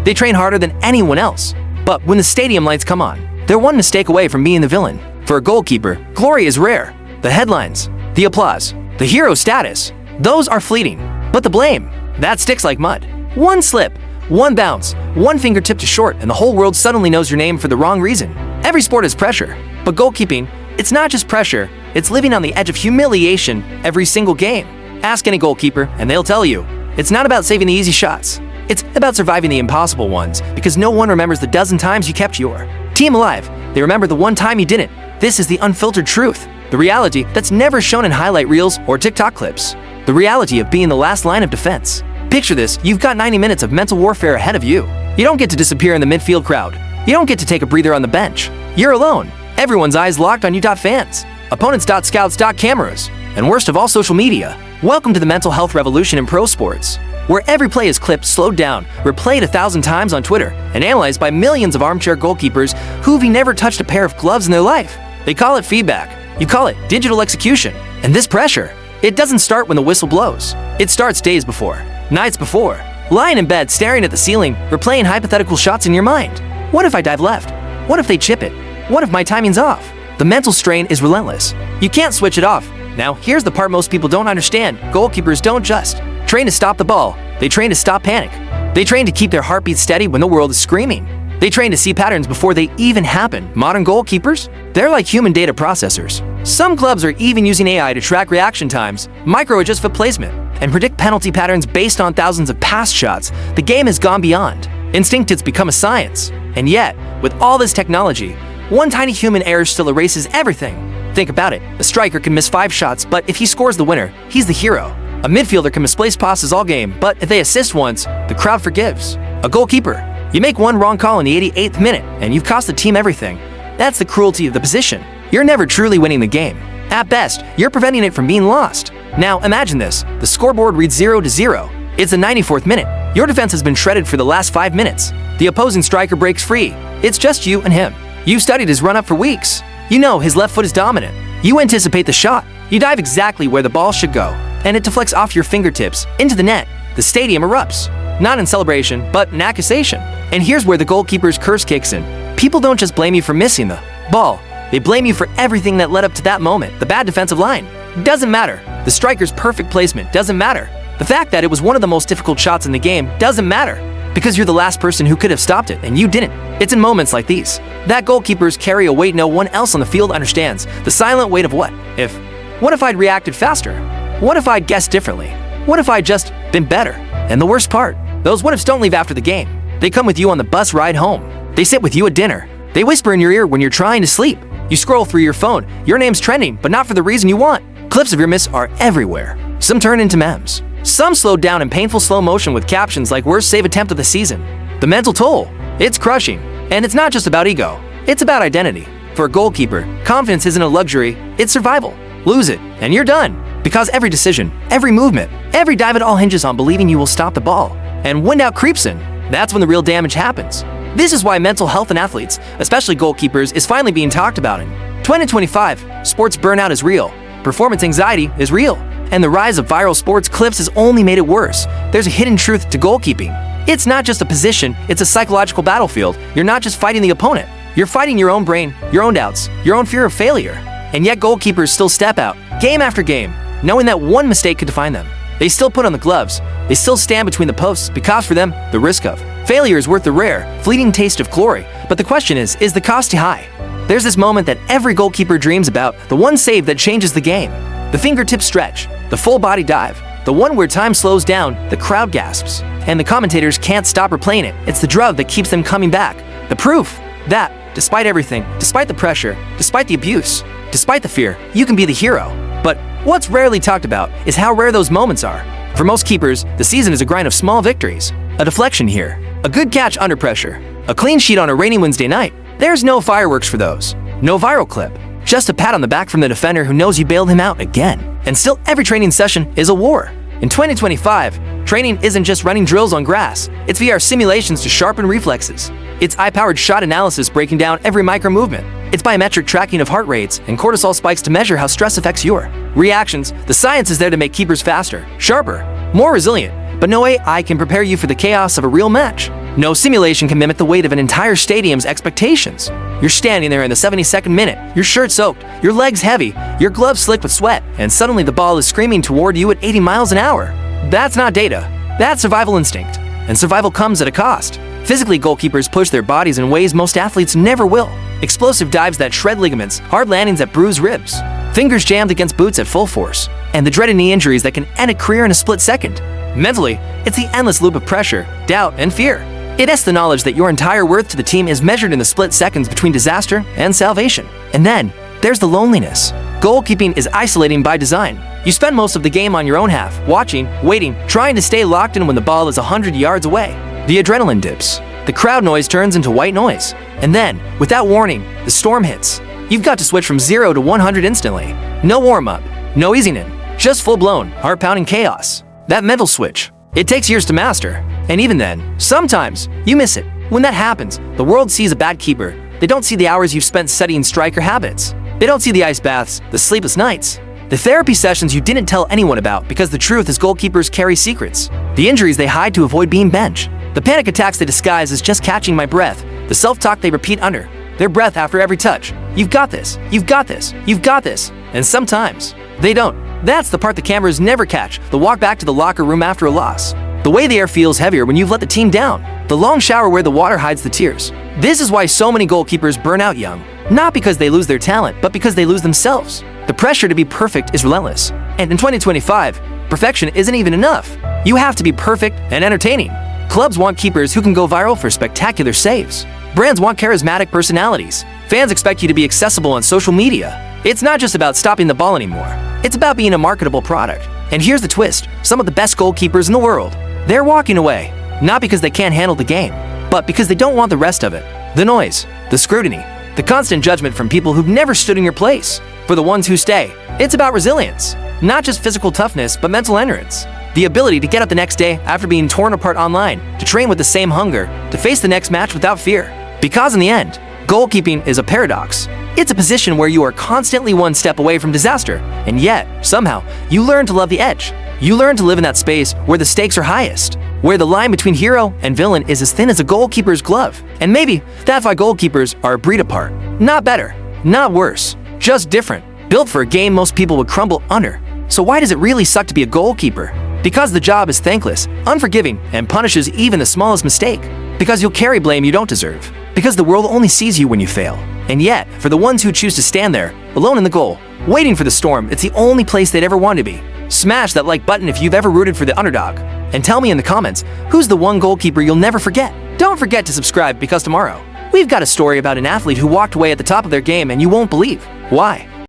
They train harder than anyone else. But when the stadium lights come on, they're one mistake away from being the villain. For a goalkeeper, glory is rare. The headlines, the applause, the hero status, those are fleeting. But the blame, that sticks like mud. One slip, one bounce, one fingertip too short, and the whole world suddenly knows your name for the wrong reason. Every sport has pressure, but goalkeeping, it's not just pressure, it's living on the edge of humiliation every single game. Ask any goalkeeper, and they'll tell you, it's not about saving the easy shots. It's about surviving the impossible ones, because no one remembers the dozen times you kept your team alive. They remember the one time you didn't. This is the unfiltered truth, the reality that's never shown in highlight reels or TikTok clips. The reality of being the last line of defense. Picture this, you've got 90 minutes of mental warfare ahead of you. You don't get to disappear in the midfield crowd. You don't get to take a breather on the bench. You're alone. Everyone's eyes locked on you. Fans, opponents, scouts, cameras, and worst of all, social media. Welcome to the mental health revolution in pro sports, where every play is clipped, slowed down, replayed 1,000 times on Twitter, and analyzed by millions of armchair goalkeepers who've never touched a pair of gloves in their life. They call it feedback. You call it digital execution. And this pressure, it doesn't start when the whistle blows. It starts days before, nights before, lying in bed staring at the ceiling, replaying hypothetical shots in your mind. What if I dive left? What if they chip it? What if my timing's off? The mental strain is relentless. You can't switch it off. Now, here's the part most people don't understand. Goalkeepers don't just train to stop the ball. They train to stop panic. They train to keep their heartbeat steady when the world is screaming. They train to see patterns before they even happen. Modern goalkeepers, they're like human data processors. Some clubs are even using AI to track reaction times, micro-adjust foot placement, and predict penalty patterns based on thousands of past shots. The game has gone beyond instinct, it's become a science. And yet, with all this technology, one tiny human error still erases everything. Think about it. A striker can miss 5 shots, but if he scores the winner, he's the hero. A midfielder can misplace passes all game, but if they assist once, the crowd forgives. A goalkeeper, you make one wrong call in the 88th minute, and you've cost the team everything. That's the cruelty of the position. You're never truly winning the game. At best, you're preventing it from being lost. Now, imagine this. The scoreboard reads 0-0. It's the 94th minute. Your defense has been shredded for the last 5 minutes. The opposing striker breaks free. It's just you and him. You've studied his run-up for weeks. You know his left foot is dominant. You anticipate the shot. You dive exactly where the ball should go, and it deflects off your fingertips into the net. The stadium erupts. Not in celebration, but in accusation. And here's where the goalkeeper's curse kicks in. People don't just blame you for missing the ball. They blame you for everything that led up to that moment. The bad defensive line. Doesn't matter. The striker's perfect placement doesn't matter. The fact that it was one of the most difficult shots in the game doesn't matter. Because you're the last person who could have stopped it, and you didn't. It's in moments like these that goalkeepers carry a weight no one else on the field understands. The silent weight of what if. What if I'd reacted faster? What if I'd guessed differently? What if I'd just been better? And the worst part, those what ifs don't leave after the game. They come with you on the bus ride home. They sit with you at dinner. They whisper in your ear when you're trying to sleep. You scroll through your phone. Your name's trending, but not for the reason you want. Clips of your miss are everywhere. Some turn into memes. Some slowed down in painful slow motion with captions like worst save attempt of the season. The mental toll, it's crushing. And it's not just about ego, it's about identity. For a goalkeeper, confidence isn't a luxury, it's survival. Lose it, and you're done. Because every decision, every movement, every dive, it all hinges on believing you will stop the ball. And when doubt creeps in, that's when the real damage happens. This is why mental health in athletes, especially goalkeepers, is finally being talked about in 2025. Sports burnout is real. Performance anxiety is real. And the rise of viral sports clips has only made it worse. There's a hidden truth to goalkeeping. It's not just a position, it's a psychological battlefield. You're not just fighting the opponent. You're fighting your own brain, your own doubts, your own fear of failure. And yet goalkeepers still step out, game after game, knowing that one mistake could define them. They still put on the gloves. They still stand between the posts because for them, the risk of failure is worth the rare, fleeting taste of glory. But the question is the cost too high? There's this moment that every goalkeeper dreams about, the one save that changes the game. The fingertip stretch, the full body dive, the one where time slows down, the crowd gasps, and the commentators can't stop replaying it. It's the drug that keeps them coming back. The proof that, despite everything, despite the pressure, despite the abuse, despite the fear, you can be the hero. But what's rarely talked about is how rare those moments are. For most keepers, the season is a grind of small victories. A deflection here, a good catch under pressure, a clean sheet on a rainy Wednesday night. There's no fireworks for those. No viral clip. Just a pat on the back from the defender who knows you bailed him out again. And still, every training session is a war. In 2025, training isn't just running drills on grass. It's VR simulations to sharpen reflexes. It's eye-powered shot analysis breaking down every micro movement. It's biometric tracking of heart rates and cortisol spikes to measure how stress affects your reactions. The science is there to make keepers faster, sharper, more resilient. But no AI can prepare you for the chaos of a real match. No simulation can mimic the weight of an entire stadium's expectations. You're standing there in the 72nd minute, your shirt soaked, your legs heavy, your gloves slick with sweat, and suddenly the ball is screaming toward you at 80 miles an hour. That's not data. That's survival instinct. And survival comes at a cost. Physically, goalkeepers push their bodies in ways most athletes never will. Explosive dives that shred ligaments, hard landings that bruise ribs, fingers jammed against boots at full force, and the dreaded knee injuries that can end a career in a split second. Mentally, it's the endless loop of pressure, doubt, and fear. It's the knowledge that your entire worth to the team is measured in the split seconds between disaster and salvation. And then, there's the loneliness. Goalkeeping is isolating by design. You spend most of the game on your own half, watching, waiting, trying to stay locked in when the ball is 100 yards away. The adrenaline dips. The crowd noise turns into white noise. And then, without warning, the storm hits. You've got to switch from 0 to 100 instantly. No warm-up, no easing in, just full-blown, heart-pounding chaos. That mental switch, it takes years to master. And even then, sometimes, you miss it. When that happens, the world sees a bad keeper. They don't see the hours you've spent studying striker habits. They don't see the ice baths, the sleepless nights, the therapy sessions you didn't tell anyone about because the truth is goalkeepers carry secrets. The injuries they hide to avoid being benched. The panic attacks they disguise as just catching my breath. The self-talk they repeat under their breath after every touch. You've got this, you've got this, you've got this. And sometimes, they don't. That's the part the cameras never catch, the walk back to the locker room after a loss. The way the air feels heavier when you've let the team down. The long shower where the water hides the tears. This is why so many goalkeepers burn out young. Not because they lose their talent, but because they lose themselves. The pressure to be perfect is relentless. And in 2025, perfection isn't even enough. You have to be perfect and entertaining. Clubs want keepers who can go viral for spectacular saves. Brands want charismatic personalities. Fans expect you to be accessible on social media. It's not just about stopping the ball anymore. It's about being a marketable product. And here's the twist. Some of the best goalkeepers in the world, they're walking away. Not because they can't handle the game, but because they don't want the rest of it. The noise, the scrutiny, the constant judgment from people who've never stood in your place. For the ones who stay, it's about resilience. Not just physical toughness, but mental endurance. The ability to get up the next day after being torn apart online, to train with the same hunger, to face the next match without fear. Because in the end, goalkeeping is a paradox. It's a position where you are constantly one step away from disaster, and yet, somehow, you learn to love the edge. You learn to live in that space where the stakes are highest, where the line between hero and villain is as thin as a goalkeeper's glove. And maybe that's why goalkeepers are a breed apart. Not better, not worse, just different, built for a game most people would crumble under. So why does it really suck to be a goalkeeper? Because the job is thankless, unforgiving, and punishes even the smallest mistake. Because you'll carry blame you don't deserve. Because the world only sees you when you fail. And yet, for the ones who choose to stand there, alone in the goal, waiting for the storm, it's the only place they'd ever want to be. Smash that like button if you've ever rooted for the underdog. And tell me in the comments, who's the one goalkeeper you'll never forget? Don't forget to subscribe because tomorrow, we've got a story about an athlete who walked away at the top of their game and you won't believe why.